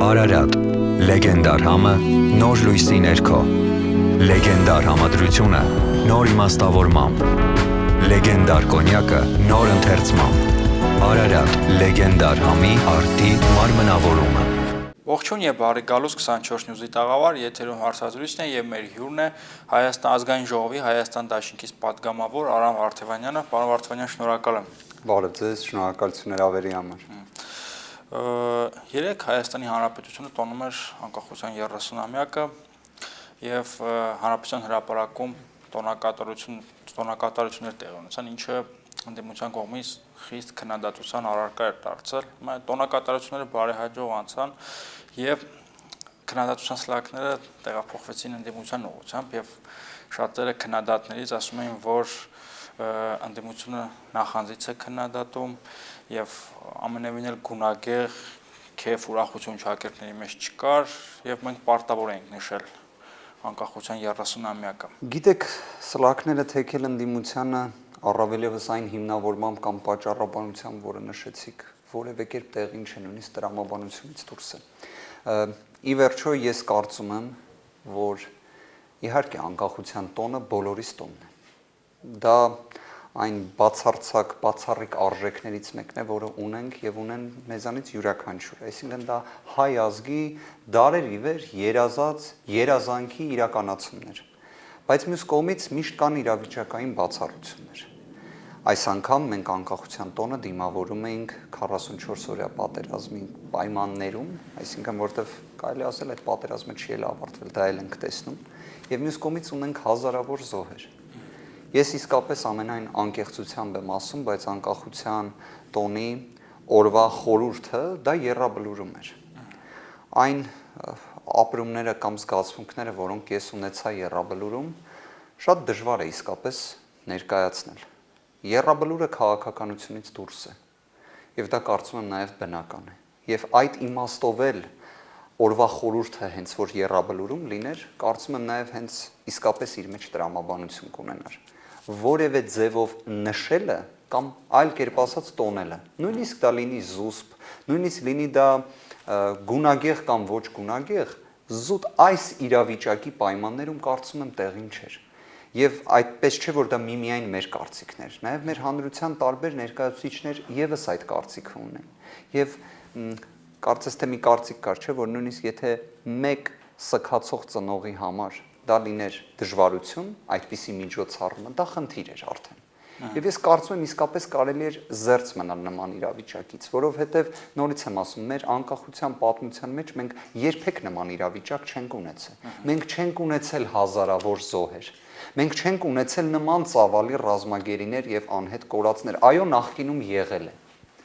Արարատ, լեգենդար համը, նոր լույսի ներքո, լեգենդար համադրությունը, նոր իմաստավորմամբ, լեգենդար կոնյակը, նոր ընթերցմամբ, Արարատ, լեգենդար համի արդի մարմնավորումը։ Ողջույն եւ բարի գալուս 24 նյուզի տաղավար, եթերում հարցազրույցն է եւ մեր հյուրն է Հայաստան ազգային ժողովի Հայաստան դաշինքից պատգամավոր Արամ Վարդևանյանը։ Պարոն Վարդևանյան, շնորհակալ եմ։ Բարև ձեզ, շնորհակալություն ավերի համար։ Երեք Հայաստանի Հանրապետությունը տոնում էր անկախության 30-ամյակը եւ Հանրապետության հրապարակում տոնակատարություններ տեղի ունեցան, ինչը ընդդիմության կողմից խիստ քննադատության առարկա էր դարձել։ Տոնակատարությունները բարեհաջող անցան եւ քննադատության սլաքները տեղափոխվեցին ընդդիմության ուղղությամբ եւ շատերը քննադատներից ասում էին, որ ընդդիմությունը նախանձից է քննադատում եւ ամենևին էլ գունագեղ քեֆ ուրախություն շակերտների մեջ չկար եւ մենք պարտավոր ենք նշել անկախության 30-ամյակը։ Գիտեք, սլաքները թեքել ընդդիմությանը առավելևս այն հիմնավորմամբ կամ պատճառաբանությամբ, որը նշեցիք, որևէ կերպ տեղին չէ, նույնիսկ տրամաբանությունից դուրս է։ Ի վերջո ես կարծում եմ, որ իհարկե անկախության տոնը բոլորիս տոնն է։ Դա այն բացարձակ, բացառիկ արժեքներից մեկն է, որը ունենք եւ ունեն մեզանից յուրաքանչյուրը, այսինքն դա հայ ազգի դարերի վեր երազած երազանքի իրականացումներ։ Բայց մյուս կողմից միշտ կան իրավիճակային բացառություններ։ Այս անգամ մենք անկախության տոնը դիմավորում էինք 44-օրյա պատերազմի պայմաններում, այսինքն որտեվ կարելի ասել այդ պատերազմը չի էլ ավարտվել, դա էլ ենք տեսնում, եւ մյուս կողմից ունենք հազարավոր զոհեր։ Ես իսկապես ամենայն անկեղծությամբ եմ ասում, բայց անկախության տոնի օրվա խորհուրդը դա եռաբլուրում էր։ Այն ապրումները կամ զգացմունքները, որոնք ես ունեցա եռաբլուրում, շատ դժվար է իսկապես ներկայացնել։ Եռաբլուրը քաղաքականությունից դուրս է, եւ դա կարծում եմ նաեւ բնական է։ Եվ այդ իմաստով էլ օրվա խորհուրդը հենց որ եռաբլուրում լիներ, կարծում եմ նաեւ հենց իսկապես իր մեջ տրամաբանություն կունենար։ Որևէ ձևով նշելը կամ այլ կերպ ասած տոնելը, նույնիսկ դա լինի զուսպ, նույնիսկ լինի դա գունագեղ կամ ոչ գունագեղ, զուտ այս իրավիճակի պայմաններում կարծում եմ տեղին չէր։ Եվ այդպես չէ, որ դա միմիայն մեր կարծիքն էր, նաև մեր հանրության տարբեր ներկայացուցիչներ եւս այդ կարծիքը ունեն։ Եվ կարծես թե մի կարծիք կար, չէ, որ նույնիսկ եթե մեկ սքացող ծնողի համար դա լիներ դժվարություն, այդպիսի միջոցառումը, դա խնդիր էր արդեն։ Եվ ես կարծում եմ իսկապես կարելի էր զերծ մնալ նման իրավիճակից, որովհետև նորից եմ ասում, մեր անկախության պատմության մեջ մենք երբեք նման իրավիճակ չենք ունեցել։ Մենք չենք ունեցել հազարավոր զոհեր։ Մենք չենք ունեցել նման ծավալի ռազմագերիներ եւ անհետ կորածներ։ Այո, նախկինում եղել է։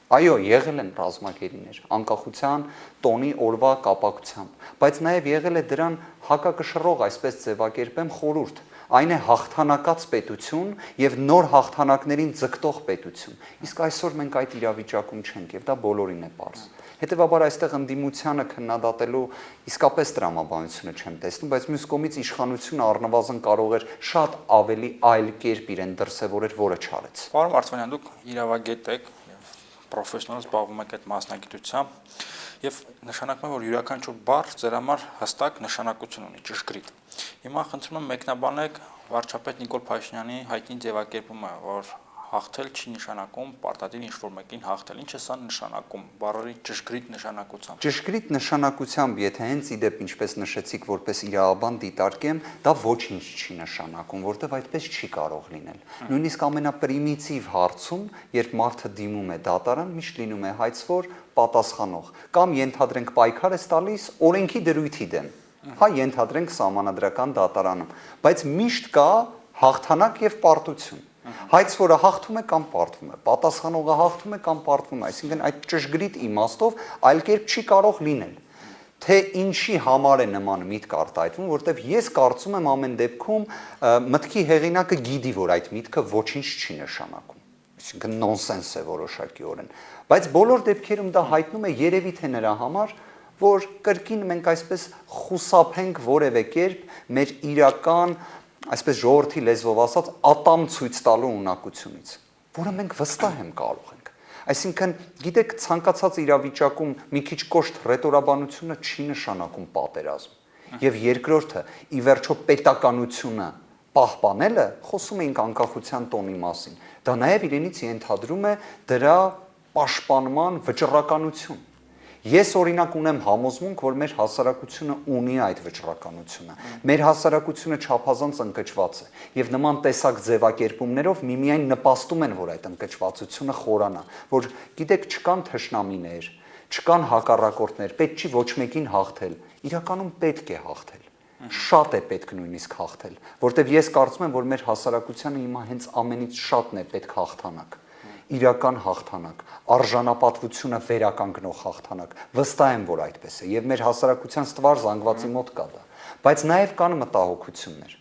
Այո, եղել են ռազմագերիներ անկախության տոնի օրվա կապակցությամբ, բայց նաև եղել է դրան հակակշռող, այսպես ձևակերպեմ, խորհուրդ։ Այն է հաղթանակած պետություն եւ նոր հաղթանակներին ձգտող պետություն։ Իսկ այսօր մենք այդ իրավիճակում չենք եւ դա բոլորին է պարզ։ Հետևաբար այստեղ ընդդիմությանը քննադատելու իսկապես տրամաբանությունը չեմ տեսնում, բայց մյուս կողմից իշխանությունը առնվազն կարող էր շատ ավելի այլ կերպ իրեն դրսևորել, որը չարեց։ Պարոն Վարդևանյան, դուք իրավագետ եք եւ պրոֆեսիոնալ զբաղվում եք այդ մասնագիտությամբ եւ նշանակում է, որ յուրաքանչյուր բառ ձեր համար հստակ նշանակություն ունի, ճշգրիտ։ Հիմա խնդրում եմ մեկնաբանեք վարչապետ Նիկոլ Փաշինյանի հայտնի ձևակերպումը, որ հաղթել չի նշանակում պարտադիր ինչ-որ մեկին հաղթել։ Ինչ է սա նշանակում բառերի ճշգրիտ նշանակությամբ։ Ճշգրիտ նշանակությամբ, եթե հենց իդեպ ինչպես նշեցիք, որպես իրավաբան դիտարկեմ, դա ոչինչ չի նշանակում, որտեղ այդպես չի կարող լինել։ Նույնիսկ ամենապրիմիտիվ հարցում, երբ մարդը դիմում է դատարան, միշտ լինում է հայցվոր պատասխանող, կամ ենթադրենք պայքար է տալիս օրենքի դրույթի դեմ։ Հա, ենթադրենք սահմանադրական դատարանում, բայց միշտ կա հաղթանակ եւ պարտություն։ Հայցվորը հաղթում է կամ պարտվում է, պատասխանողը հաղթում է կամ պարտվում է, այսինքն այդ ճշգրիտ իմաստով այլ կերպ չի կարող լինել։ Թե ինչի համար է նման միտք արտահայտվում, որտեվ ես կարծում եմ ամեն դեպքում մտքի հեղինակը գիտի, որ այդ միտքը ոչինչ չի նշանակում։ Այսինքն նոնսենս է որոշակիորեն։ Բայց բոլոր դեպքերում դա հայտնում է երևի թե նրա համար, որ կրկին մենք այսպես խուսափենք որևէ կերպ մեր իրական, այսպես ժողովրդի լեզվով ասած, ատամ ցույց տալու ունակությունից, որը մենք վստահ եմ կարող ենք։ Այսինքն, գիտեք, ցանկացած իրավիճակում մի քիչ կոշտ ռետորաբանությունը չի նշանակում պատերազմ։ Եվ երկրորդը, ի վերջո պետականությունը պահպանելը, խոսում էինք անկախության տոնի մասին, դա նաև իրենից ենթադրում է դրա պաշտպանման վճռականություն։ Ես օրինակ ունեմ համոզմունք, որ մեր հասարակությունը ունի այդ վճռականությունը։ Մեր հասարակությունը չափազանց ընկճված է, եւ նման տեսակ ձևակերպումներով միմիայն նպաստում են, որ այդ ընկճվածությունը խորանա, որ գիտեք, չկան թշնամիներ, չկան հակառակորդներ, պետք չի ոչ մեկին հաղթել, իրականում պետք է հաղթել։ Շատ է պետք նույնիսկ հաղթել, որտեվ ես կարծում եմ, որ մեր հասարակությանը հիմա հենց ամենից շատն է պետք հաղթանակ, իրական հաղթանակ, արժանապատվությունը վերականգնող հաղթանակ, վստահ եմ, որ այդպես է, եւ մեր հասարակության ստվար զանգվածի մոտ կա դա, բայց նաեւ կան մտահոգություններ։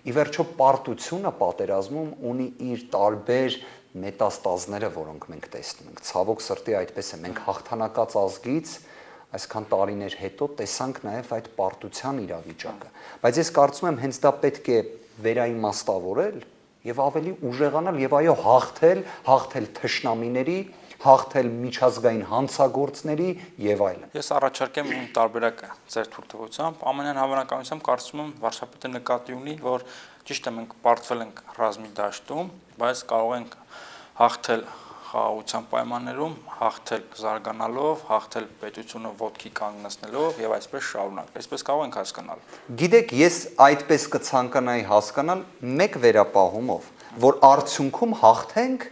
Ի վերջո պարտությունը պատերազմում ունի իր տարբեր մետաստազները, որոնք մենք տեսնում ենք, ցավոք սրտի այդպես է, մենք հաղթանակած ազգից այսքան տարիներ հետո տեսանք նաև այդ պարտության իրավիճակը, բայց ես կարծում եմ հենց դա պետք է վերաիմաստավորել եւ ավելի ուժեղանալ եւ այո հաղթել թշնամիների, հաղթել միջազգային հանցագործների եւ այլն։ Ես առաջարկեմ իմ տարբերակը ձեր թույլտվությամբ, ամենայն հավանականությամբ կարծում եմ վարչապետը նկատի ունի, որ ճիշտ է մենք պարտվել ենք ռազմի դաշտում, բայց կարող ենք հաղթել խաղաղության պայմաններում, հաղթել զարգանալով, հաղթել պետությունը ոտքի կանգնեցնելով եւ այսպես շարունակ։ Այսպես կարող ենք հասկանալ։ Գիտեք, ես այդպես կցանկանայի հասկանալ մեկ վերապահումով, որ արդյունքում հաղթենք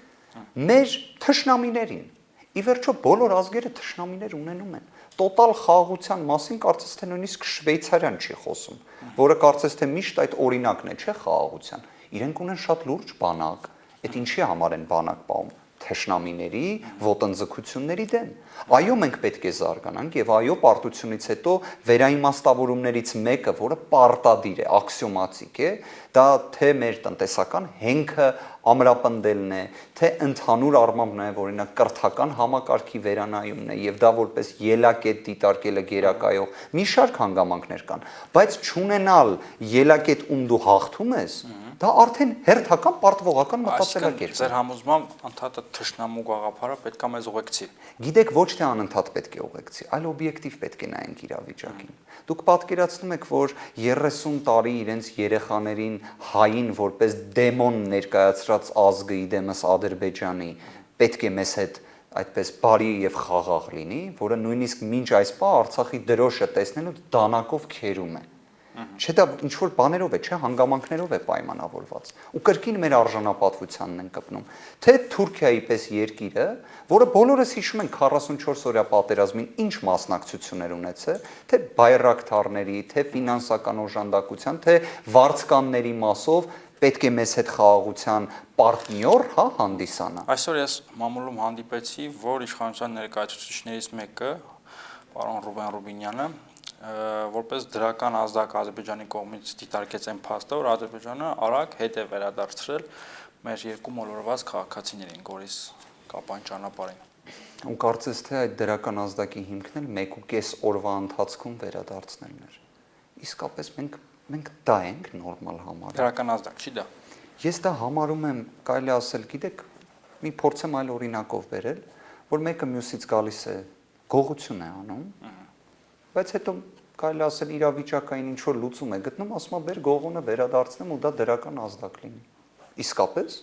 մեր թշնամիներին։ Ի վերջո բոլոր ազգերը թշնամիներ ունենում են։ Տոտալ խաղաղության մասին կարծես թե նույնիսկ Շվեյցարիան չի խոսում, որը կարծես թե միշտ այդ օրինակն է, չէ՞ խաղաղության։ Իրենք ունեն շատ լուրջ բանակ, այդ ինչի համար են բանակ պահում։ Թշնամիների ոտնձգությունների դեմ։ Այո, մենք պետք է զարգանանք եւ այո, պարտությունից հետո վերաիմաստավորումներից մեկը, որը պարտադիր է, աքսիոմատիկ է, դա թե մեր տնտեսական հենքը ամրապնդելն է, թե ընդհանուր առմամբ նաև օրինակ կրթական համակարգի վերանայումն է եւ դա որպես ելակետ դիտարկելը գերակայող մի շարք հանգամանքներ կան, բայց չունենալ ելակետ ում դու հաղթում ես, դա արդեն հերթական պարտվողական մտածելակերպ է։ Ձեր համոզմամբ ընդհանրապես թշնամու գաղափարը պետք է մեզ ուղեկցի։ Գիտեք, ոչ թե անընդհատ պետք է ուղեկցի, այլ օբյեկտիվ պետք է նայենք իրավիճակին։ Դուք պատկերացնում եք, որ 30 տարի իրենց երեխաներին հային որպես դեմոն ներկայացրած ազգը իդեմս Ադրբեջանի պետք է մեզ հետ այդպես բարի եւ խաղաղ լինի, որը նույնիսկ մինչ այս պահ Արցախի դրոշը տեսնելու դանակով քերում է։ Չէ՞ դա ինչ որ բաներով է, չէ, հանգամանքներով է պայմանավորված։ Ու կրկին մեր արժանապատվությանն են կպնում։ Թե Թուրքիայի պես երկիրը, որը բոլորս հիշում ենք 44-օրյա պատերազմին ինչ մասնակցություններ ունեցել, թե բայրակթարների, թե ֆինանսական օժանդակության, թե վարձկանների մասով պետք է մեզ հետ խաղաղության պարտնյոր, հա, հանդիսանա։ Այսօր ես մամուլում հանդիպեցի, որ իշխանության ներկայացուցիչներից մեկը, պարոն Ռուբեն Ռուբինյանը, որպես դրական ազդակ Ադրբեջանի կողմից դիտարկեց այն փաստը, որ Ադրբեջանը արագ հետ է վերադարձրել մեր երկու մոլորված քաղաքացիներին Գորիս Կապան ճանապարհին։ Ու կարծես թե այդ դրական ազդակի հիմքն էլ 1.5 օրվա ընթացքում վերադարձնելն էր։ Իսկապես մենք դա ենք նորմալ համարում։ Դրական ազդակ չի դա։ Ես դա համարում եմ, կարելի ասել, գիտեք, մի փորձեմ այլ օրինակով բերել, որ մեկը մյուսից գալիս է գողություն է անում, բայց հետո կարելի ասել իրավիճակային ինչ որ լուծում է գտնում, ասում է բեր գողոնը վերադարձնեմ ու դա դրական ազդակ լինի։ Իսկապես։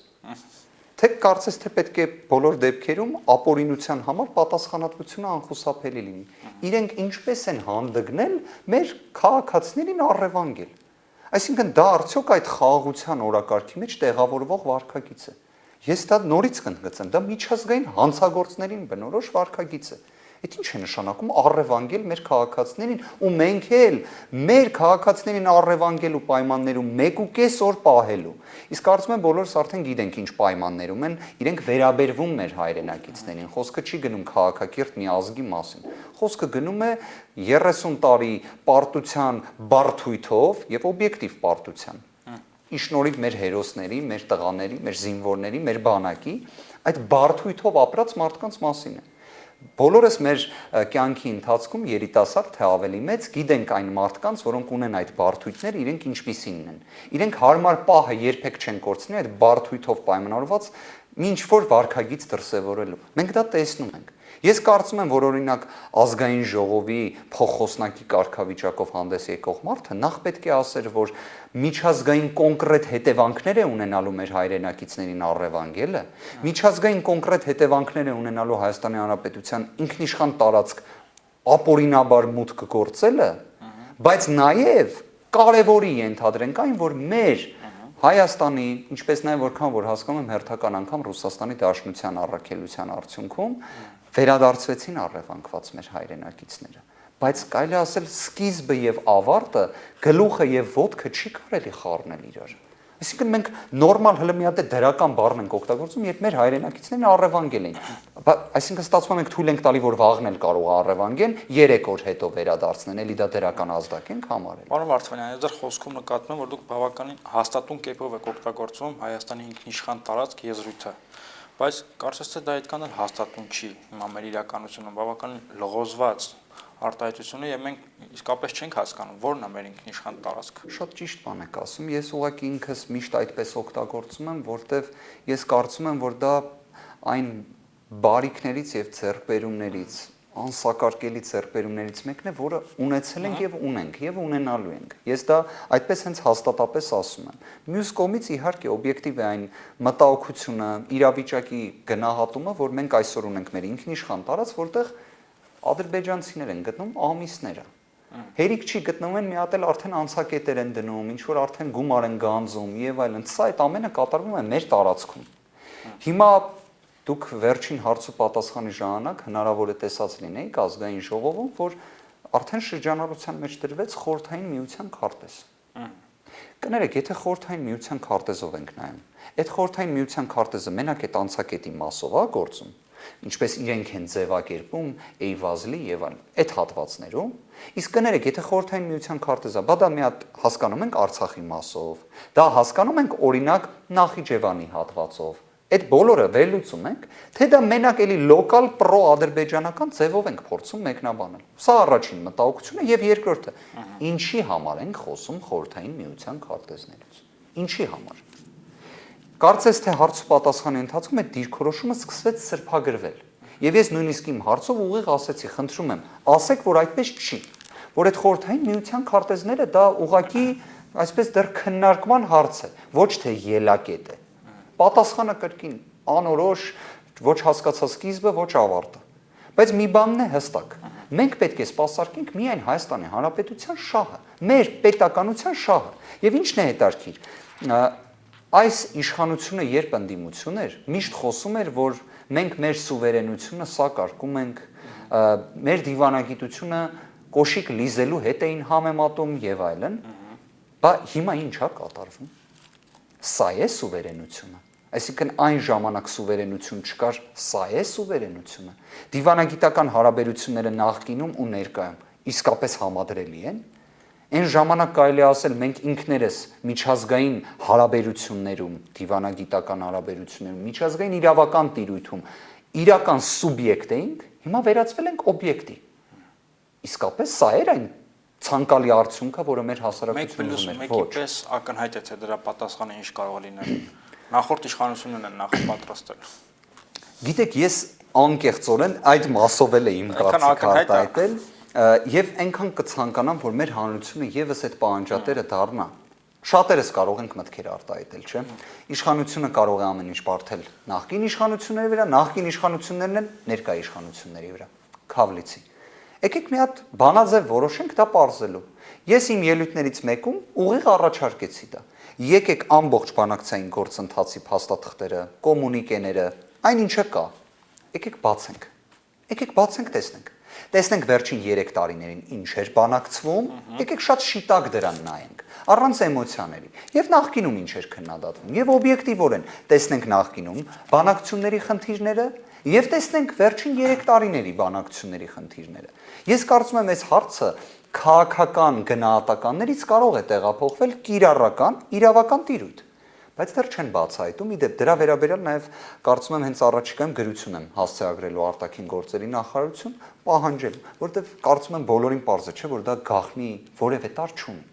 Թե կարծես թե պետք է բոլոր դեպքերում ապօրինության համար պատասխանատվությունը անխուսափելի լինի։ Իրենք ինչպես են հանդգնել մեր քաղաքացիներին առևանգել։ Այսինքն դա արդյոք այդ խաղաղության օրակարգի մեջ տեղավորվող վարքագիծ է։ Ես դա նորից կընդգծեմ, դա միջազգային հանցագործներին բնորոշ վարքագիծ է։ Այդ ինչ է նշանակում առևանգել մեր քաղաքացիներին ու մենք էլ մեր քաղաքացիներին առևանգելու պայմաններում 1.5 օր պահելու։ Իսկ կարծում եմ բոլորս արդեն գիտենք ինչ պայմաններում են, իրենք վերաբերվում մեր հայրենակիցներին։ Խոսքը չի գնում քաղաքակիրթ մի ազգի մասին։ Խոսքը գնում է 30 տարի պարտության բարդույթով եւ օբյեկտիվ պարտության։ Իշնորհիվ մեր հերոսների, մեր տղաների, մեր զինվորների, մեր բանակի այդ բարդույթով ապրած մարդկանց մասին է։ Բոլորս մեր կյանքի ընթացքում երիտասարդ թե ավելի մեծ գիտենք այն մարդկանց, որոնք ունեն այդ բարդույթները, իրենք ինչպիսինն են։ Իրենք հարմար պահը երբեք չեն կորցնի այդ բարդույթով պայմանավորված ինչ որ վարկագիծ դրսևորելու։ Մենք դա տեսնում ենք։ Ես կարծում եմ, որ օրինակ ազգային ժողովի փոխոսնակի կարգավիճակով հանդես եկող մարդը նախ պետք է ասեր, որ միջազգային կոնկրետ հետևանքներ է ունենալու մեր հայրենակիցներին առևանգելը, միջազգային կոնկրետ հետևանքներ է ունենալու Հայաստանի Հանրապետության ինքնիշխան տարածք ապօրինաբար մուտք գործելը, բայց նաև կարևորի ենթադրենք այն, որ մեր Հայաստանի, ինչպես նաև որքան որ հասկանում եմ հերթական անգամ Ռուսաստանի Դաշնության առաքելության արդյունքում վերադարձվեցին առևանգված մեր հայրենակիցները, բայց կարելի է ասել սկիզբը եւ ավարտը, գլուխը եւ ոտքը չի կարելի խառնել իրար։ Այսինքն մենք նորմալ հələ մի հատ դրական բառն ենք օգտագործում, երբ մեր հայրենակիցներն առևանգել են։ Այսինքն ստացվում է մենք թույլ ենք տալի, որ վաղն էլ կարող է առևանգեն, 3 օր հետո վերադարձնեն, էլի դա դրական ազդակ ենք համարել։ Պարոն Վարդանյան, ձեր խոսքում նկատում եմ, որ դուք բավականին հաստատուն կերպով եք օգտագործում Հայաստանի ինքնիշխան տարածք եզրույթը, բայց կարծես թե դա այդքան էլ հաստատուն չի։ Հիմա մեր իրականությունը բավականին լղոզված արտահայտությունը եւ մենք իսկապես չենք հասկանում որն է մեր ինքնիշխան տարածքը։ Շատ ճիշտ բան եք ասում, ես ուղղակի ինքս միշտ այդպես օգտագործում եմ, որտեվ ես կարծում եմ, որ դա այն բարիքներից եւ ձեռքբերումներից, անսակարկելի ձեռքբերումներից մեկն է, որը ունեցել ենք եւ ունենք եւ ունենալու ենք։ Ես դա այդպես հենց հաստատապես ասում եմ։ Մյուս կողմից իհարկե օբյեկտիվ է այն մտահոգությունը, իրավիճակի գնահատումը, որ մենք այսօր ունենք մեր ինքնիշխան տարածք, որտեղ ադրբեջանցիներ են գտնում ամիսները։ Հերիք չի գտնվում են մի հատ էլ արդեն անցակետեր են դնում, ինչ որ արդեն գումար են գանձում եւ այլն։ Սա այդ ամենը կատարվում է մեր տարածքում։ Հիմա դուք վերջին հարցու պատասխանի ժամանակ հնարավոր է տեսած լինեիք ազգային ժողովում, որ արդեն շրջանառության մեջ դրվեց խորհրդային միության քարտեզ։ Կներեք, եթե խորհրդային միության քարտեզով ենք նայում, այդ խորհրդային միության քարտեզը մենակ այդ անցակետի մասով է գործում, ինչպես իրենք են ձևակերպում Էյվազլի եւ այլն այդ հատվածներում, իսկ կներեք, եթե խորհրդային միության քարտեզը, բա դա մի հատ հասկանում ենք Արցախի մասով, դա հասկանում ենք օրինակ Նախիջևանի հատվածով, այդ բոլորը վերլուծում ենք, թե դա մենակ էլի լոկալ պրո-ադրբեջանական ձևով ենք փորձում մեկնաբանել։ Սա առաջին մտահոգությունը եւ երկրորդը, ինչի համար ենք խոսում խորհրդային միության քարտեզներից։ Ինչի համար։ Կարծես թե հարց ու պատասխանի ընթացքում այդ դիրքորոշումը սկսվեց սրբագրվել։ Եվ ես նույնիսկ իմ հարցով ուղիղ ասեցի, խնդրում եմ, ասեք, որ այդպես չի, որ այդ խորհրդային միության քարտեզները դա ուղղակի այսպես դեռ քննարկման հարց է, ոչ թե ելակետ է։ Պատասխանը կրկին անորոշ, ոչ հասկացա սկիզբը, ոչ ավարտը։ Բայց մի բանն է հստակ։ Մենք պետք է սպասարկենք միայն Հայաստանի Հանրապետության շահը, մեր պետականության շահը։ Եվ ինչն է հետարքիր։ Այս իշխանությունը երբ ընդդիմություն էր, միշտ խոսում էր, որ մենք մեր սուվերենությունը սակարկում ենք, մեր դիվանագիտությունը կոշիկ լիզելու հետ էին համեմատում եւ այլն, բա հիմա ինչ է կատարվում։ Սա է սուվերենությունը։ Այսինքն այն ժամանակ սուվերենություն չկար, սա է սուվերենությունը։ Դիվանագիտական հարաբերությունները նախկինում ու ներկայում իսկապես համադրելի են։ Այն ժամանակ կարելի ասել մենք ինքներս միջազգային հարաբերություններում, դիվանագիտական հարաբերություններում, միջազգային իրավական տիրույթում իրական սուբյեկտ էինք, հիմա վերածվել ենք օբյեկտի։ Իսկապես սա էր այն ցանկալի արդյունքը, որը մեր հասարակությունում էր։ Մեկի պես ակնհայտ է, թե դրա պատասխանը ինչ կարող է լինել։ Նախորդ իշխանությունն են նախապատրաստել։ Գիտեք, ես անկեղծորեն այդ մասով էլ եմ կարծիք արտահայտել եւ այնքան կցանկանամ, որ մեր հանրությունը եւս այդ պահանջատերը դառնա։ Շատերս կարող ենք մտքեր արտահայտել, չէ՞։ Իշխանությունը կարող է ամեն ինչ բարթել նախկին իշխանությունների վրա, նախկին իշխանություններն են ներկայ իշխանությունների վրա։ Քավլիցի։ Եկեք մի հատ բանաձև որոշենք դա պարզելու։ Ես իմ ելույթներից մեկում ուղիղ առաջարկեցի դա։ Եկեք ամբողջ բանակցային գործընթացի փաստաթղթերը, կոմունիկեները, այն ինչը կա։ Եկեք բացենք։ Եկեք բացենք, տեսնենք։ Տեսնենք վերջին 3 տարիներին ինչ էր բանակցվում, եկեք շատ շիտակ դրան նայենք, առանց էմոցիաների։ Եվ նախկինում ինչ էր քննադատվում, եւ օբյեկտիվորեն տեսնենք նախկինում բանակցությունների խնդիրները, եւ տեսնենք վերջին 3 տարիների բանակցությունների խնդիրները։ Ես կարծում եմ, այս հարցը քաղաքական գնահատականներից կարող է տեղափոխվել կիրառական, իրավական տիրույթ, բայց դեռ չեն բացահայտում։ Իդեպ դրա վերաբերյալ նաև կարծում եմ հենց առաջիկայում գրություն եմ հասցեագրելու արտաքին գործերի նախարարություն պահանջել, որովհետև կարծում եմ բոլորին պարզ է, չէ, որ դա գաղտնի որևէ տար չունի։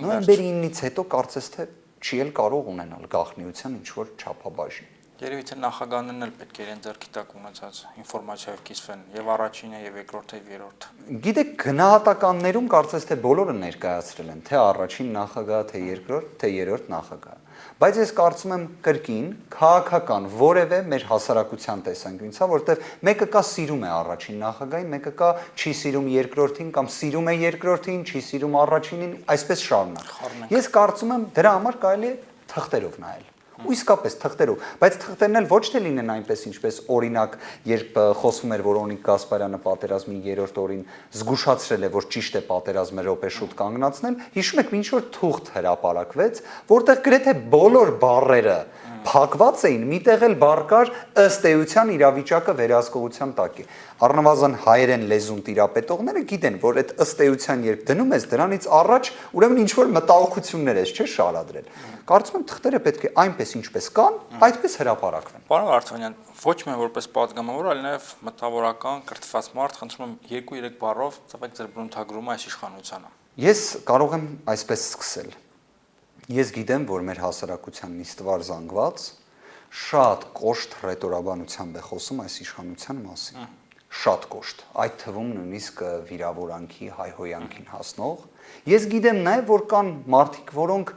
Նոյեմբերի 9-ից հետո կարծես թե չի էլ կարող ունենալ գաղտնիության ինչ որ չափաբաժին։ Երևի թե նախագահներն էլ պետք է իրեն ձեռքի տակ ունեցած ինֆորմացիայով կիսվեն եւ առաջինը եւ երկրորդը եւ երրորդը։ Գիտեք, գնահատականներում կարծես թե բոլորը ներկայացրել են, թե առաջին նախագահը, թե երկրորդ, թե երրորդ նախագահը։ Բայց ես կարծում եմ կրկին քաղաքական որևէ մեր հասարակության տեսանկյունից, որտեղ մեկը կա սիրում է առաջին նախագահին, մեկը կա չի սիրում երկրորդին կամ սիրում է երկրորդին, չի սիրում առաջինին, այսպես շարունակ։ Ես կարծում եմ դրա համար կարելի է թղթերով նայել։ Ու իսկապես թղթերով, բայց թղթերն էլ ոչ թե լինեն այնպես ինչպես օրինակ, երբ խոսվում էր, որ Օնիկ Գասպարյանը պատերազմի երրորդ օրին զգուշացրել է, որ ճիշտ է պատերազմը րոպե շուտ կանգնացնել, հիշում եք, ինչ որ թուղթ հրապարակվեց, որտեղ գրեթե բոլոր բառերը փակված էին, միտեղ էլ բառ կար ըստ էության իրավիճակը վերահսկողության տակ է։ Առնվազն հայերեն լեզուն տիրապետողները գիտեն, որ այդ ըստ էության երբ դնում ես դրանից առաջ, ուրեմն ինչ որ մտահոգություններ ես, չէ՞, շարադրել։ Կարծում եմ թղթերը պետք է այնպես ինչպես կան, այդպես հրապարակվեն։ Պարոն Վարդանյան, ոչ միայն որպես պատգամավոր, այլ նաև մտավորական կրթված մարդ, խնդրում եմ 2-3 բառով տվեք ձեր բնութագրումը այս իշխանությանը։ Ես կարող եմ այսպես սկսել։ Ես գիտեմ, որ մեր հասարակության նիստվար զանգված շատ կոշտ ռետորաբանությամբ է խոսում այս իշխանության մասին։ Շատ կոշտ, այդ թվում նույնիսկ վիրավորանքի, հայհոյանքին հասնող։ Ես գիտեմ նաև, որ կան մարդիկ, որոնք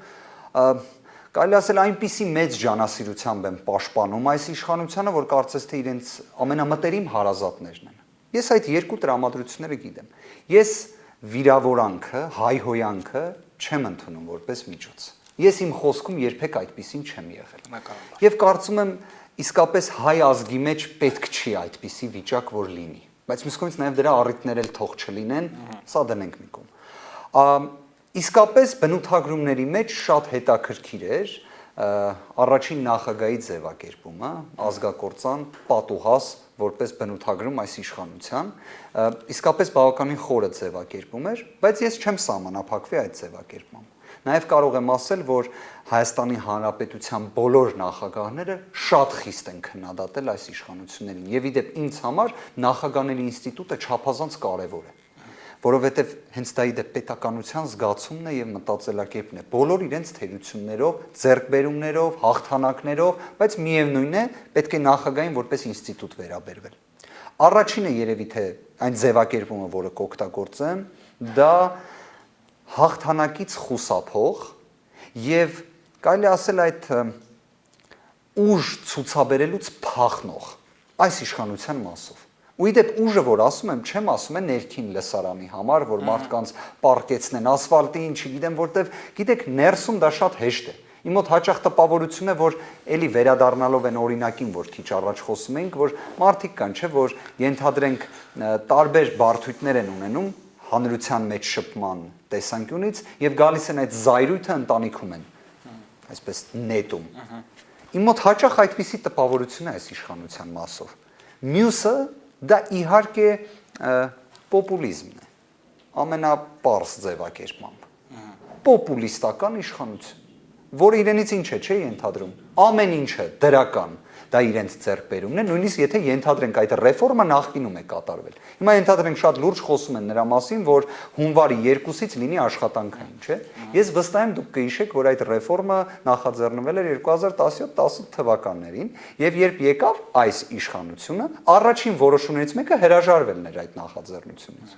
կարելի ասել այնպիսի մեծ ջանասիրությամբ են պաշտպանում այս իշխանությանը, որ կարծես թե իրենց ամենամտերիմ հարազատներն են։ Ես այդ երկու տրամադրությունները գիտեմ։ Ես վիրավորանքը, հայհոյանքը չեմ ընդունում որպես միջոց։ Ես իմ խոսքում երբեք այդպիսին չեմ եղել։ Եվ կարծում եմ իսկապես հայ ազգի մեջ պետք չի այդպիսի վիճակ, որ լինի։ Բայց մյուս կողմից նաև դրա առիթներ էլ թող չլինեն, սա դնենք մի կողմ։ Իսկապես բնութագրումների մեջ շատ հետաքրքիր էր առաջին նախագահի ձևակերպումը, ազգակործան պատուհաս որպես բնութագրում այս իշխանության, իսկապես բավականին խորը ձևակերպում էր, բայց ես չեմ սահմանափակվի այդ ձևակերպմամբ։ Նաև կարող եմ ասել, որ Հայաստանի Հանրապետության բոլոր նախագահները շատ խիստ են քննադատել այս իշխանություններին, եւ իդեպ ինձ համար նախագահների ինստիտուտը չափազանց կարևոր է, որովհետև հենց դա իդեպ պետականության զգացումն է եւ մտածելակերպն է, բոլոր իրենց թերություններով, ձեռքբերումներով, հաղթանակներով, բայց միևնույն է, պետք է նախագահային որպես ինստիտուտ վերաբերվել։ Առաջինը երևի թե այն ձևակերպումը, որը կօգտագործեմ, դա հաղթանակից խուսափող եւ կարելի ասել այդ ուժ ցուցաբերելուց փախնող այս իշխանության մասով։ Ու իդեպ ուժը, որ ասում եմ, չեմ ասում է ներքին լսարանի համար, որ մարդկանց պարկեցնեն ասֆալտին, չգիտեմ որտեվ, գիտեք, ներսում դա շատ հեշտ է։ Իմ մոտ հաճախ տպավորություն է, որ էլի վերադառնալով են օրինակին, որ քիչ առաջ խոսում էինք, որ մարդիկ կան, չէ, որ ենթադրենք տարբեր բարդույթներ են ունենում հանրության մեջ շփման տեսանկյունից եւ գալիս են այդ զայրույթը ընտանիքում են այսպես նետում։ Իմ մոտ հաճախ այդպիսի տպավորություն է այս իշխանության մասով։ Մյուսը դա իհարկե պոպուլիզմն է ամենապարզ ձևակերպմամբ։ Պոպուլիստական իշխանություն, որը իրենից ինչ է, չէ՞ ենթադրում։ Ամեն ինչը դրական, դա իրենց ձեռքբերումն է, նույնիսկ եթե ենթադրենք այդ ռեֆորմը նախկինում է կատարվել։ Հիմա ենթադրենք շատ լուրջ խոսում են նրա մասին, որ հունվարի 2-ից լինի աշխատանքային, չէ՞։ Ես վստահ եմ դուք կհիշեք, որ այդ ռեֆորմը նախաձեռնվել էր 2017-18 թվականներին, եւ երբ եկավ այս իշխանությունը, առաջին որոշումներից մեկը հրաժարվելն էր այդ նախաձեռնությունից։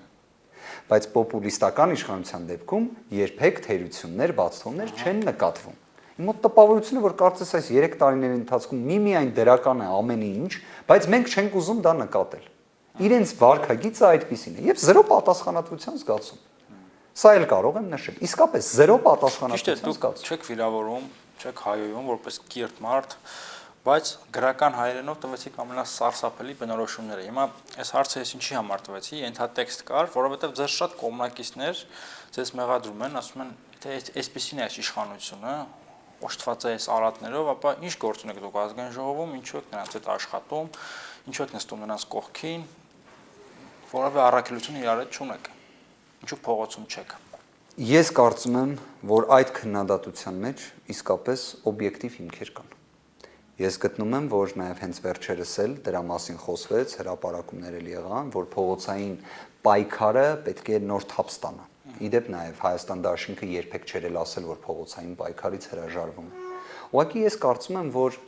Բայց պոպուլիստական իշխանության դեպքում երբեք թերություններ, բացթողներ չեն նկատվում։ Իմ մոտ տպավորությունը, որ կարծես այս 3 տարիների ընթացքում միմիայն դրական է ամեն ինչ, բայց մենք չենք ուզում դա նկատել։ Իրենց վարքագիծը այդպիսին է եւ զերո պատասխանատվության զգացում։ Սա էլ կարող եմ նշել։ Իսկապես զերո պատասխանատվության զգացում։ Չեք վիրավորում, չեք հայոյում որպես կիրթ մարդ, բայց գրական հայերենով տվեցիք ամենասարսափելի բնորոշումները։ Հիմա այս հարցը ես ինչի համար տվեցի, ենթատեքստ կար, որովհետեւ ձեր շատ կողմնակիցներ ձեզ մեղադրում են, ասում են, թե այսպեսին է այս իշխանությունը, օժտված է այս արատներով, ապա ինչ գործ ունեք դուք ազգային ժողովում, ինչու եք նրանց հետ աշխատում, ինչու եք նստում նրանց կողքին, որովհետեւ առաքելություն իրար հետ չունեք։ Ինչու փողոցում չեք։ Ես կարծում եմ, որ այդ քննադատության մեջ իսկապես օբյեկտիվ հիմքեր կան։ Ես գտնում եմ, որ նաև հենց վերջերս էլ դրա մասին խոսվեց, հրապարակումներ էլ եղան, որ փողոցային պայքարը պետք է նոր թափ ստանա։ Իդեպ նաև Հայաստան Դաշինքը երբեք չէր ասել, որ փողոցային պայքարից հրաժարվում է։ Ուղղակի ես կարծում եմ, որ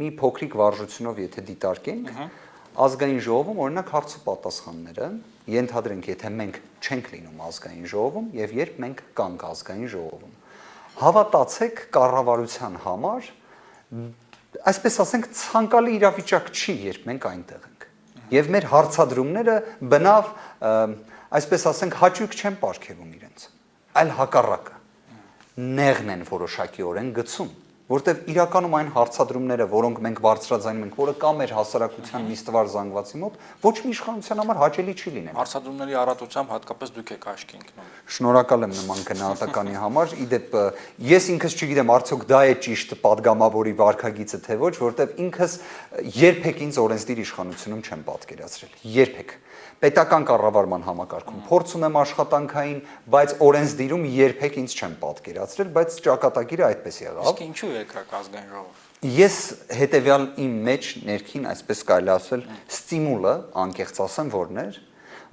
մի փոքրիկ վարժությունով եթե դիտարկենք, ազգային ժողովում օրինակ հարց ու պատասխանները, ենթադրենք, եթե մենք չենք լինում ազգային ժողովում եւ երբ մենք կանք ազգային ժողովում, հավատացեք կառավարության համար, այսպես ասենք, ցանկալի իրավիճակ չի, երբ մենք այնտեղ ենք։ Եվ մեր հարցադրումները բնավ, այսպես ասենք, հաճույք չեն ապարգևում իրենց, այլ հակառակը։ Նեղն են որոշակիորեն գցում, որտեղ իրականում այն հարցադրումները, որոնք մենք բարձրաձայնում ենք, որը կա մեր հասարակության մի ստվար զանգվածի մոտ, ոչ մի իշխանության համար հաճելի չի լինել։ Հարցադրումների առատությամբ հատկապես դուք եք աչքի ընկնում։ Շնորհակալ եմ նման գնահատականի համար։ Իդեպ ես ինքս չգիտեմ արդյոք դա է ճիշտ падգամավորի վարքագիծը թե ոչ, որտեղ ինքս երբեք ինձ օրենսդիր իշխանությունում չեմ պատկերացրել։ Երբեք։ Պետական կառավարման համակարգում փորձ ունեմ աշխատանքային, բայց օրենսդիրում երբեք ինձ չեմ պատկերացրել, բայց ճակատագիրը այդպես եղավ։ Իսկ ինչու եկաք ազգային ժողով։ Ես հետեւյալ իմ մեջ ներքին, այսպես կարելի ասել, ստիմուլը, անկեղծ ասեմ, որն էր,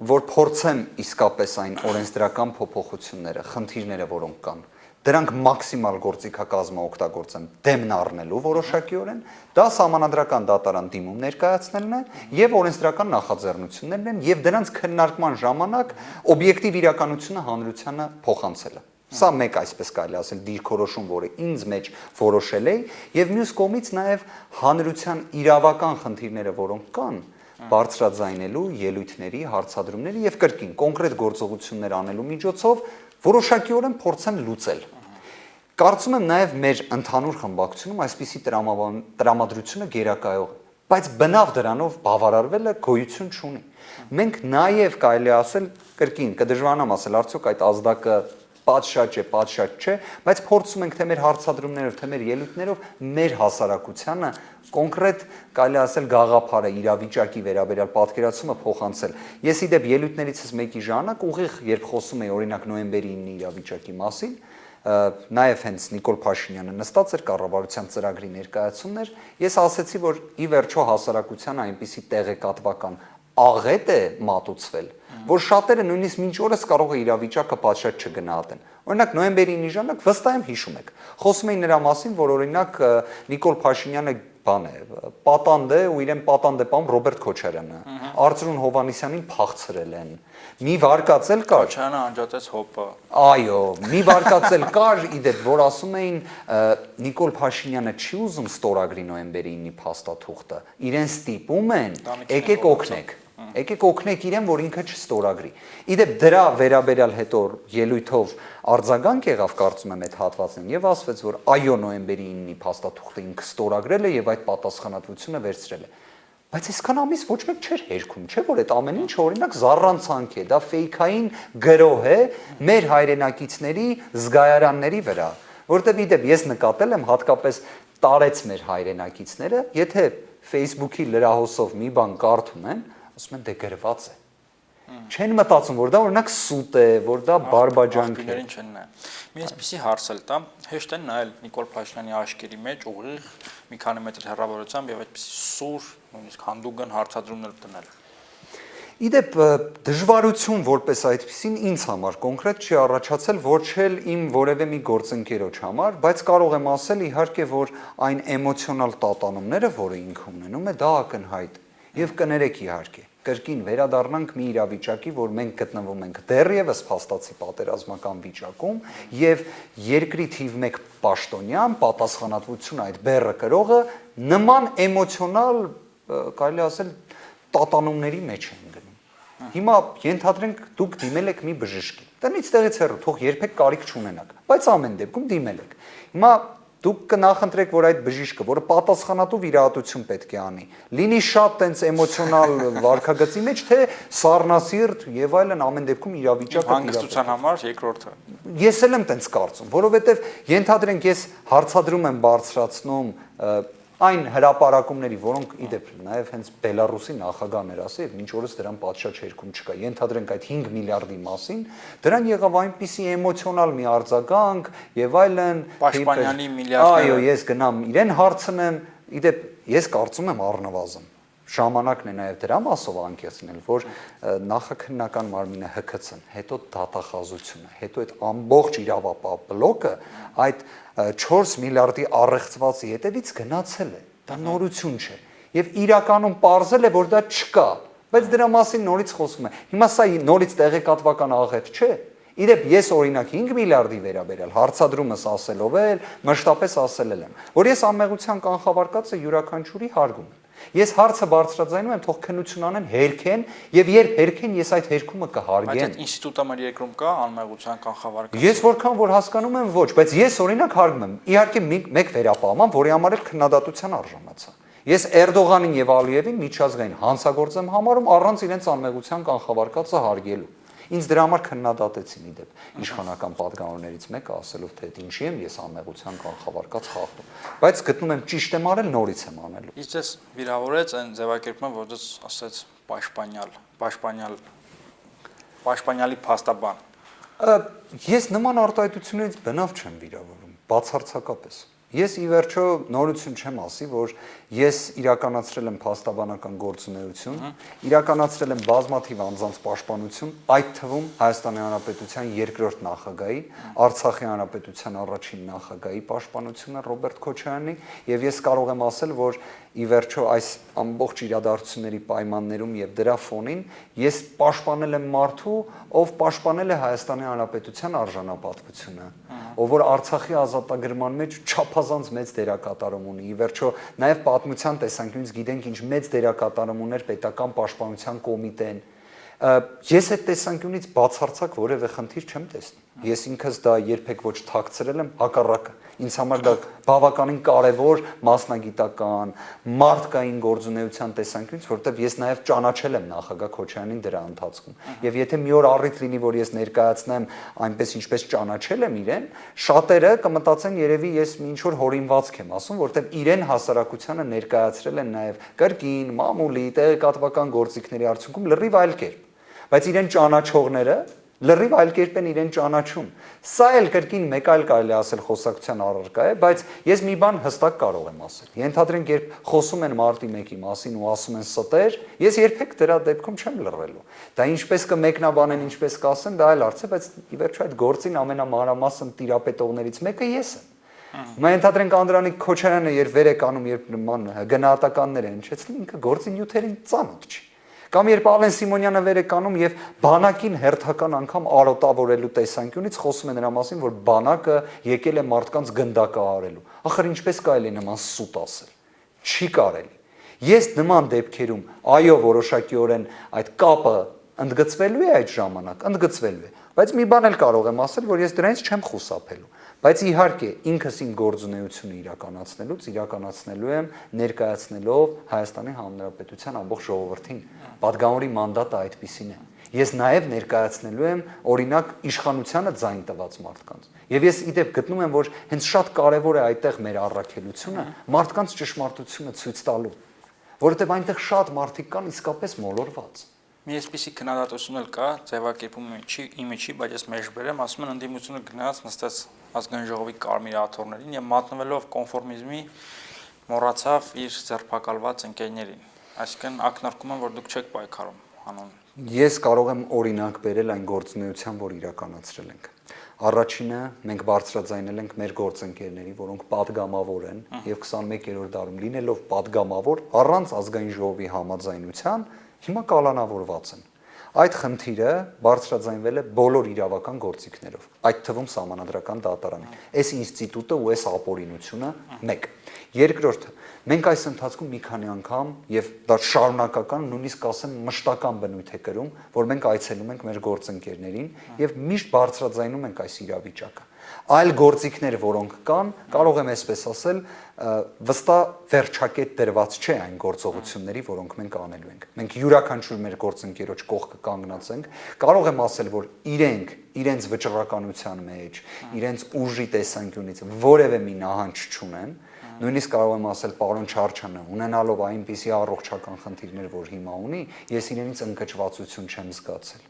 որ փորձեմ իսկապես այն օրենսդրական փոփոխությունները, խնդիրները, որոնք կան, դրանք մաքսիմալ գործիքակազմը օգտագործեմ դեմն առնելու որոշակիորեն, դա սահմանադրական դատարան դիմում ներկայացնելն է եւ օրենսդրական նախաձեռնություններն են եւ դրանց քննարկման ժամանակ օբյեկտիվ իրականությունը հանրությանը փոխանցելը։ Սա մեկ այսպես կարելի ասել դիրքորոշում, որը ինձ մեջ որոշել էի եւ մյուս կողմից նաեւ հանրության իրավական խնդիրները, որոնք կան, բարձրաձայնելու ելույթների, հարցադրումների եւ կրկին կոնկրետ գործողություններ անելու միջոցով որոշակիորեն փորձեմ լուծել։ Կարծում եմ նաև մեր ընդհանուր խմբակցությունում այսպիսի տրամադրությունը գերակայող է, բայց բնավ դրանով բավարարվելը գոյություն չունի։ Մենք նաև կարելի ասել, կրկին կդժվարանամ ասել, արդյոք այդ ազդակը պատշաճ է, պատշաճ չէ, բայց փորձում ենք թե մեր հարցադրումներով, թե մեր ելույթներով մեր հասարակությանը կոնկրետ կարելի ասել գաղափարը, իրավիճակի վերաբերյալ պատկերացումը փոխանցել։ Ես իդեպ ելույթներիցս մեկի ժամանակ ուղիղ երբ խոսում էի օրինակ նոյեմբերի 9-ի իրավիճակի մասին, նաև հենց Նիկոլ Փաշինյանը նստած էր կառավարության ծրագրի ներկայացումներ, ես ասացի, որ ի վերջո հասարակության այնպիսի տեղեկատվական աղետ է մատուցվել, որ շատերը նույնիսկ մինչ օրս կարող է իրավիճակը պատշաճ չգնահատեն։ Օրինակ նոյեմբերի 9-ի ժամանակ վստահ եմ հիշում եք։ Խոսում էին նրա մասին, որ օրինակ Նիկոլ Փաշինյանը բան է, պատանդ է ու իրեն պատանդ է պահում Ռոբերտ Քոչարյանը, Արծրուն Հովհաննիսյանին փախցրել են։ Մի վարկածել կար։ Քոչարյանը անջատեց հոպը։ Այո, մի վարկածել կար, իդեպ, որ ասում էին Նիկոլ Փաշինյանը չի ուզում ստորագրի նոյեմբերի 9-ի փաստաթուղթը, իրեն ստիպում են, եկեք օգնեք։ Եկեք օգնեք իրեն, որ ինքը չստորագրի։ Իդեպ դրա վերաբերյալ հետո ելույթով արձագանք եղավ, կարծում եմ, այդ հատվածին եւ ասվեց, որ այո, նոյեմբերի 9-ի փաստաթուղթը ինքը ստորագրել է եւ այդ պատասխանատվությունը վերցրել է։ Բայց այսքան ամիս ոչ մեկ չէր հերքում, չէ՞ որ այդ ամեն ինչ օրինակ զառանցանք է, դա ֆեյքային գրոհ է մեր հայրենակիցների զգայարանների վրա, որտեղ իդեպ ես նկատել եմ հատկապես տարեց մեր հայրենակիցները, եթե Facebook-ի լրահոսով մի բան կարդում են, ասում են դե գրված է։ Չեն մտածում, որ դա օրինակ սուտ է, որ դա բարբաջանք է։ Չեն նայ։ Մի այսպեսի հարց էլ տա, հեշտ են նայել Նիկոլ Փաշինյանի աչքերի մեջ ուղիղ մի քանի մետր հեռավորությամբ եւ այդպեսի սուր, նույնիսկ հանդուգն հարցադրումներ տնել։ Իդեպ դժվարություն որպես այդպեսին ինձ համար կոնկրետ չի առաջացել ոչ էլ իմ որևէ մի գործընկերոջ համար, բայց կարող եմ ասել իհարկե, որ այն էմոցիոնալ տատանումները, որը ինքը ունենում է, դա ակնհայտ եւ կներեք իհարկե։ Կրկին վերադառնանք մի իրավիճակի, որ մենք գտնվում ենք դեռևս փաստացի պատերազմական վիճակում եւ երկրի թիվ 1 պաշտոնյան պատասխանատվություն այդ բեռը կրողը նման էմոցիոնալ, կարելի ասել, տատանումների մեջ են գնում։ Հիմա ենթադրենք դուք դիմել եք մի բժշկի։ Տնից տեղից հեռու, թող երբեք կարիք չունենաք, բայց ամեն դեպքում դիմել եք։ Հիմա դուք կնախընտրեք, որ այդ բժիշկը, որը պատասխանատու վիրահատություն պետք է անի, լինի շատ տենց էմոցիոնալ վարքագծի մեջ, թե սառնասիրտ եւ այլն, ամեն դեպքում իրավիճակը հանգստության համար երկրորդը։ Ես էլ եմ տենց կարծում, որովհետեւ ենթադրենք ես հարցադրում եմ բարձրացնում այն հրապարակումների, որոնք իդեպ նաև հենց Բելարուսի նախագահն էր ասել, մինչ օրս դրան պատշաճ հերքում չկա։ Ենթադրենք այդ 5 միլիարդի մասին, դրան եղավ այնպիսի էմոցիոնալ մի արձագանք եւ այլն։ Պաշտպանյանի միլիարդները։ Այո, ես գնամ իրեն հարցնեմ, իդեպ ես կարծում եմ առնվազն ժամանակն է նաև դրա մասով անկեղծնել, որ նախաքննական մարմինը ՀՔՑ-ն, հետո դատախազությունը, հետո այդ ամբողջ իրավապահ բլոկը այդ 4 միլիարդի առեղծվածի հետևից գնացել է։ Դա նորություն չէ։ Եվ իրականում պարզել է, որ դա չկա, բայց դրա մասին նորից խոսում է։ Հիմա սա նորից տեղեկատվական աղետ չէ։ Իդեպ ես օրինակ 5 միլիարդի վերաբերյալ հարցադրումս ասելով էլ, մշտապես ասել եմ, որ ես անմեղության կանխավարկածը յուրաքանչյուրի հարգում եմ։ Ես հարցը բարձրաձայնում եմ, թող քննություն անեն, հերքեն, եւ երբ հերքեն, ես այդ հերքումը կհարգեմ։ Բայց այդ ինստիտուտը մեր երկրում կա անմեղության կանխավարկած։ Ես որքան որ հասկանում եմ, ոչ, բայց ես օրինակ հարգում եմ։ Իհարկե մեկ վերապահման, որի համար էլ քննադատության արժանացա։ Ես Էրդողանին եւ Ալիևին միջազգային հանցագործ եմ համարում առանց իրենց անմեղության կանխավարկածը հարգելու։ Ինձ դրա համար քննադատեցին իդեպ իշխանական падգամավորներից մեկը ասելով թե ինչի եմ ես անմեղության կանխավարկած խախտում, բայց գտնում եմ ճիշտ եմ արել, նորից եմ անելու։ Իսկ ես վիրավորեց այն ձևակերպումը, որ դες ասած պաշտպանյալի փաստաբան։ Ես նման արտահայտություններից բնավ չեմ վիրավորում, բացարձակապես։ Ես ի վերջո նորություն չեմ ասի, որ ես իրականացրել եմ փաստաբանական գործունեություն, իրականացրել եմ բազմաթիվ անձանց պաշտպանություն, այդ թվում Հայաստանի Հանրապետության երկրորդ նախագահի, Արցախի Հանրապետության առաջին նախագահի պաշտպանությունը Ռոբերտ Քոչարյանի, եւ ես կարող եմ ասել, որ ի վերջո այս ամբողջ իրադարձությունների պայմաններում եւ դրա ֆոնին ես պաշտպանել եմ մարդու, ով պաշտպանել է Հայաստանի Հանրապետության արժանապատվությունը, ով որ Արցախի ազատագրման մեջ չափազանց մեծ դերակատարում ունի։ Ի վերջո նաեւ պատմության տեսանկյունից գիտենք ինչ մեծ դերակատարում ուներ պետական պաշտպանության կոմիտեն։ Ես այդ տեսանկյունից բացարձակ որևէ խնդիր չեմ տեսնում։ Ես ինքս դա երբեք ոչ թաքցրել եմ, հակառակը։ Ինձ համար դա բավականին կարևոր մասնագիտական, մարդկային գործունեության տեսանկյունից, որովհետև ես նաև ճանաչել եմ նախագահ Քոչարյանին դրա ընթացքում։ Եվ եթե մի օր առիթ լինի, որ ես ներկայացնեմ այնպես ինչպես ճանաչել եմ իրեն, շատերը կմտածեն երևի ես մի ինչ-որ հորինվածք եմ ասում, որովհետև իրեն հասարակությանը ներկայացրել են նաև կրկին, մամուլի, տեղեկատվական գործիքների արդյունքում լրիվ այլ կերպ։ Բայց իրեն ճանաչողները լրիվ այլ կերպ են իրեն ճանաչում։ Սա էլ կրկին մեկ այլ կարելի ասել խոսակցության առարկա է, բայց ես մի բան հստակ կարող եմ ասել։ Ենթադրենք, երբ խոսում են մարտի 1-ի մասին ու ասում են ստեր, ես երբեք դրա դեպքում չեմ լռելու։ Դա ինչպես կմեկնաբանեն, ինչպես կասեն, դա այլ հարց է, բայց ի վերջո այդ գործին ամենամանրամասն տիրապետողներից մեկը ես եմ։ Հիմա ենթադրենք Անդրանիկ Քոչարյանը երբ վեր է կանում, երբ նման գնահատականներ են հնչեցնում, ինքը գործի նյութերին ծանոթ չի։ Կամ երբ Ալեն Սիմոնյանը վեր է կանում եւ բանակին հերթական անգամ արոտավորելու տեսանկյունից խոսում է նրա մասին, որ բանակը եկել է մարդկանց գնդակահարելու։ Ախր ինչպես կարելի է նման սուտ ասել։ Չի կարելի։ Ես նման դեպքերում այո որոշակիորեն այդ կապը ընդգծվելու է այդ ժամանակ, ընդգծվելու է, բայց մի բան էլ կարող եմ ասել, որ ես դրանից չեմ խուսափելու։ Բայց իհարկե ինքս իմ գործունեությունը իրականացնելու եմ ներկայացնելով Հայաստանի Հանրապետության ամբողջ ժողովրդին։ Պատգամավորի մանդատը այդպիսին է։ Ես նաև ներկայացնելու եմ օրինակ իշխանությանը ձայն տված մարդկանց։ Եվ ես իդեպ գտնում եմ, որ հենց շատ կարևոր է այդտեղ մեր առաքելությունը մարդկանց ճշմարտությունը ցույց տալու, որովհետև այնտեղ շատ մարդիկ կան իսկապես մոլորված։ Մի այսպիսի քննադատություն էլ կա, ձևակերպում իմիջի, բայց ես մեջբերեմ, ասում են ընդդիմությունը գնաց նստած ազգային ժողովի կարմիր աթոռներին եւ մատնվելով կոնֆորմիզմի մոռացավ իր ձերբակալված ընկերներին։ Այսինքն ակնարկում են, որ դուք չեք պայքարում հանուն։ Ես կարող եմ օրինակ բերել այն գործունեության, որ իրականացրել ենք։ Առաջինը մենք բարձրաձայնել ենք մեր գործընկերների, որոնք падգամավոր են եւ 21-րդ դարում լինելով падգամավոր առանց ազգային ժողովի համաձայնության հիմա կալանավորված են։ Այդ խնդիրը բարձրաձայնվել է բոլոր իրավական գործիքներով, այդ թվում սահմանադրական դատարանի։ Այս ինստիտուտը ու այս ապօրինությունը մեկ։ Երկրորդը, մենք այս ընթացքում մի քանի անգամ եւ դա շարունակական, նույնիսկ ասեմ մշտական բնույթ է կրում, որ մենք այցելում ենք մեր գործընկերներին եւ միշտ բարձրաձայնում ենք այս իրավիճակը։ Այլ գործիքներ, որոնք կան, կարող եմ այսպես ասել, վստահ վերջակետ դրված չէ այն գործողությունների, որոնք մենք անելու ենք։ Մենք յուրաքանչյուր մեր գործընկերոջ կողքը կանգնած ենք, կարող եմ ասել, որ իրենց վճռականության մեջ, իրենց ուժի տեսանկյունից որևէ մի նահանջ չունեն, նույնիսկ կարող եմ ասել պարոն Չարչյանը, ունենալով այնպիսի առողջական խնդիրներ, որ հիմա ունի, ես իրենից ընկճվածություն չեմ զգացել։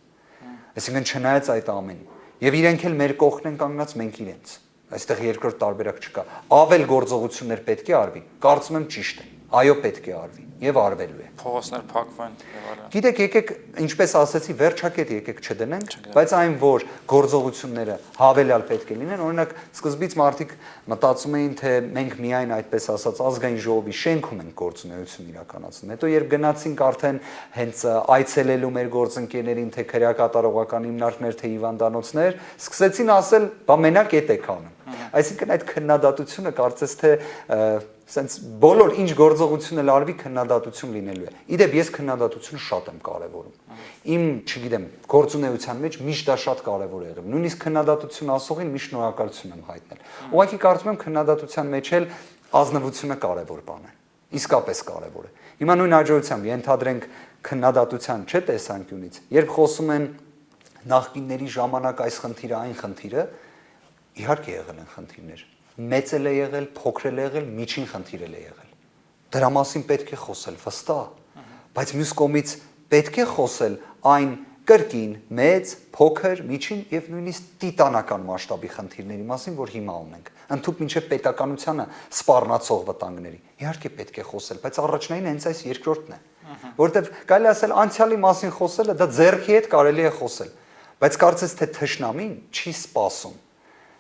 Այսինքն չնայած այդ ամենին, եւ իրենք էլ մեր կողքն են կանգնած, մենք իրենց։ Այստեղ երկրորդ տարբերակ չկա։ Ավել գործողություններ պետք է արվի, կարծում եմ ճիշտ է։ այո պետք է արվի եւ արվելու է։ Փողոցներ փակվեն եւ այլն։ Գիտեք, եկեք, ինչպես ասացի, վերջակետ եկեք չդնենք, բայց այն որ գործողությունները հավելյալ պետք է լինեն, օրինակ սկզբից մարդիկ մտածում էին, թե մենք միայն այդպես ասած ազգային ժողովի շենքում ենք գործունեություն իրականացնում։ Հետո երբ գնացինք արդեն հենց այցելելու մեր գործընկերներին, թե քրեակատարողական հիմնարկներ, թե հիվանդանոցներ, սկսեցին ասել, բա մենակ էդ եք անում։ Այսինքն այդ քննադատությունը կարծես թե sense բոլոր ինչ գործողություն էլ արվի քննադատություն լինելու է։ Իդեպ ես քննադատությունը շատ եմ կարևորում։ Իմ, չգիտեմ, գործունեության մեջ միշտ դա շատ կարևոր է եղել։ Նույնիսկ քննադատություն ասողին միշտ շնորհակալություն եմ հայտնել։ Ուղղակի կարծում եմ քննադատության մեջ էլ ազնվությունը կարևոր բան է։ Իսկապես կարևոր է։ Հիմա նույն հաջողությամբ ենթադրենք քննադատության չէ տեսանկյունից, երբ խոսում են նախկինների ժամանակ այս խնդիրը, այն խնդիրը, իհարկե եղել են խնդիրներ։ Մեծ էլ է եղել, փոքր էլ է եղել, միջին խնդիր էլ է եղել։ Դրա մասին պետք է խոսել, վստահ, բայց մյուս կողմից պետք է խոսել այն կրկին, մեծ, փոքր, միջին եւ նույնիսկ տիտանական մասշտաբի խնդիրների մասին, որ հիմա ունենք։ Ընդհանուր մինչեւ պետականությանը սպառնացող վտանգների։ Իհարկե պետք է խոսել, բայց առաջնային հենց այս երկրորդն է, որովհետեւ կարելի ասել անցյալի մասին խոսելը դա ձեռքի հետ կարելի է խոսել, բայց կարծես թե թշնամին չի սպասում։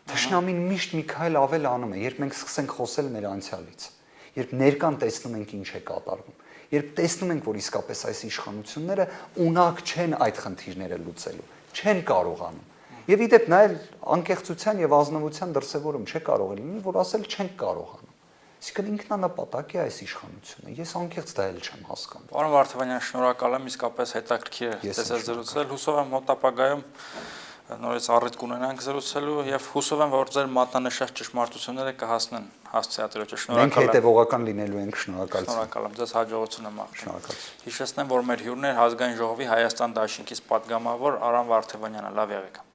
Թշնամին միշտ մի քայլ ավել անում է, երբ մենք սկսենք խոսել մեր անցյալից, երբ ներկան տեսնում ենք ինչ է կատարվում, երբ տեսնում ենք, որ իսկապես այս իշխանությունները ունակ չեն այդ խնդիրները լուծելու, չեն կարողանում։ Եվ իդեպ նա էլ անկեղծության եւ ազնվության դրսեւորում չէ կարող է լինի, որ ասել չենք կարողանում։ Այսինքն ինքնանպատակ է այս իշխանությունը։ Ես անկեղծ դա էլ չեմ հասկանում։ Պարոն Վարդանյան, շնորհակալ եմ, իսկապես հետաքրքիր է տեսած զրուցել։ Հուսով եմ մոտ ապագայում նորից առիթ կունենանք զրուցելու եւ հուսով եմ, որ ձեր մատնանշած ճշմարտությունները կհասնեն հասցեատիրոջը։ Շնորհակալ եմ։ Մենք հետևողական լինելու ենք, շնորհակալություն։ Շնորհակալ եմ, ձեզ հաջողություն եմ մաղթում։ Շնորհակալություն։ Հիշեցնեմ, որ մեր հյուրն էր Ազգային ժողովի Հայաստան դաշինքից պատգամավոր Արամ Վարդանյանը։ Լավ եղեք։